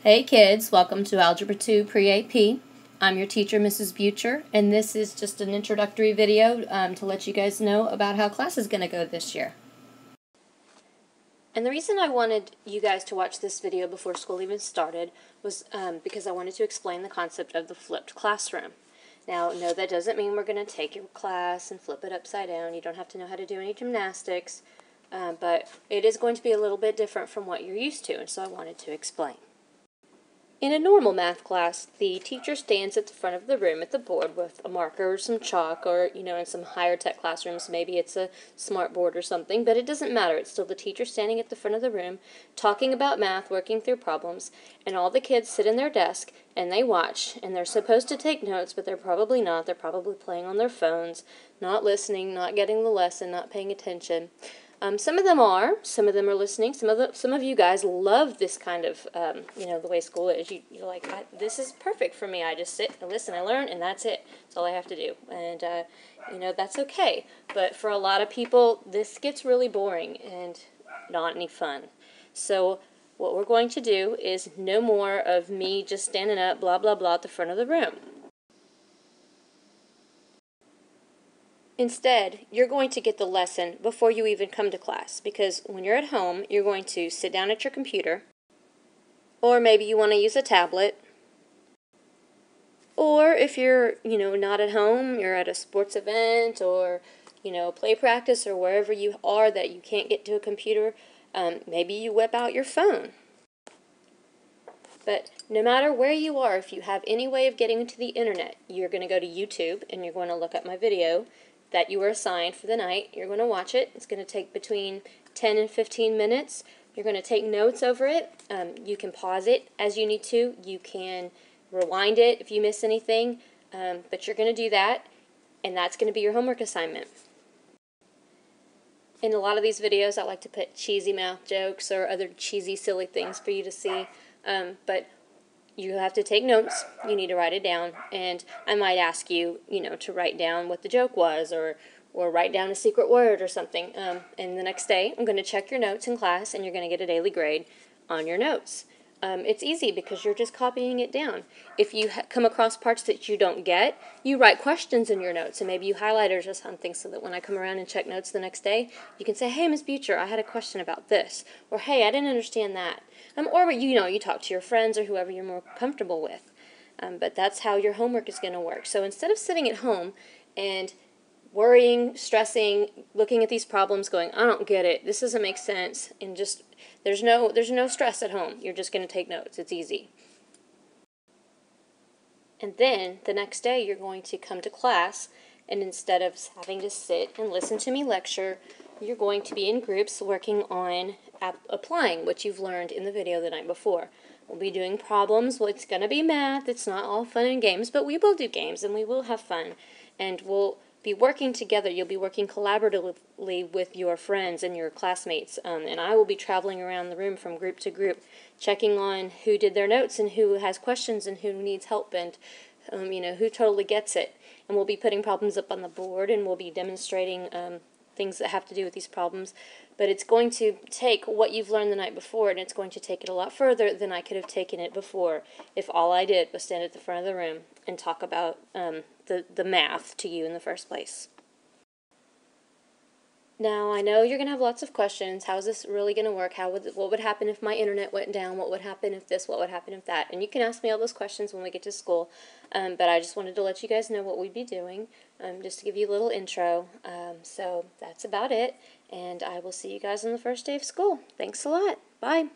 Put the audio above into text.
Hey kids, welcome to Algebra 2 Pre-AP. I'm your teacher, Mrs. Butcher, and this is just an introductory video to let you guys know about how class is going to go this year. And the reason I wanted you guys to watch this video before school even started was because I wanted to explain the concept of the flipped classroom. Now, no, that doesn't mean we're going to take your class and flip it upside down. You don't have to know how to do any gymnastics, but it is going to be a little bit different from what you're used to, and so I wanted to explain. In a normal math class, the teacher stands at the front of the room at the board with a marker or some chalk, or, in some higher tech classrooms, maybe it's a smart board or something, but it doesn't matter. It's still the teacher standing at the front of the room, talking about math, working through problems, and all the kids sit in their desk and they watch, and they're supposed to take notes, but they're probably not. They're probably playing on their phones, not listening, not getting the lesson, not paying attention. Some of them are listening. Some of you guys love this kind of, the way school is. You're like, this is perfect for me. I just sit and listen, I learn, and that's it. That's all I have to do. And, that's okay. But for a lot of people, this gets really boring and not any fun. So what we're going to do is no more of me just standing up, blah, blah, blah, at the front of the room. Instead, you're going to get the lesson before you even come to class, because when you're at home, you're going to sit down at your computer, or maybe you want to use a tablet, or if you're, not at home, you're at a sports event or, play practice or wherever you are that you can't get to a computer, maybe you whip out your phone. But no matter where you are, if you have any way of getting to the internet, you're going to go to YouTube and you're going to look up my video that you were assigned for the night. You're going to watch it. It's going to take between 10 and 15 minutes. You're going to take notes over it. You can pause it as you need to. You can rewind it if you miss anything. But you're going to do that, and that's going to be your homework assignment. In a lot of these videos, I like to put cheesy mouth jokes or other cheesy, silly things for you to see. But you have to take notes. You need to write it down, and I might ask you, to write down what the joke was, or write down a secret word or something. And the next day, I'm going to check your notes in class, and you're going to get a daily grade on your notes. It's easy because you're just copying it down. If you come across parts that you don't get, you write questions in your notes, and maybe you highlight it or something so that when I come around and check notes the next day, you can say, hey, Ms. Butcher, I had a question about this, or hey, I didn't understand that. Or, you talk to your friends or whoever you're more comfortable with. But that's how your homework is going to work. So instead of sitting at home and worrying, stressing, looking at these problems, going, I don't get it, this doesn't make sense, and just, there's no stress at home. You're just going to take notes. It's easy. And then the next day you're going to come to class, and instead of having to sit and listen to me lecture, you're going to be in groups working on applying what you've learned in the video the night before. We'll be doing problems. Well, it's going to be math. It's not all fun and games, but we will do games, and we will have fun. And we'll be working together. You'll be working collaboratively with your friends and your classmates, and I will be traveling around the room from group to group, checking on who did their notes and who has questions and who needs help, and who totally gets it. And we'll be putting problems up on the board, and we'll be demonstrating things that have to do with these problems. But it's going to take what you've learned the night before, and it's going to take it a lot further than I could have taken it before if all I did was stand at the front of the room and talk about the math to you in the first place. Now, I know you're going to have lots of questions. How is this really going to work? What would happen if my internet went down? What would happen if this? What would happen if that? And you can ask me all those questions when we get to school. But I just wanted to let you guys know what we'd be doing, just to give you a little intro. So that's about it. And I will see you guys on the first day of school. Thanks a lot. Bye.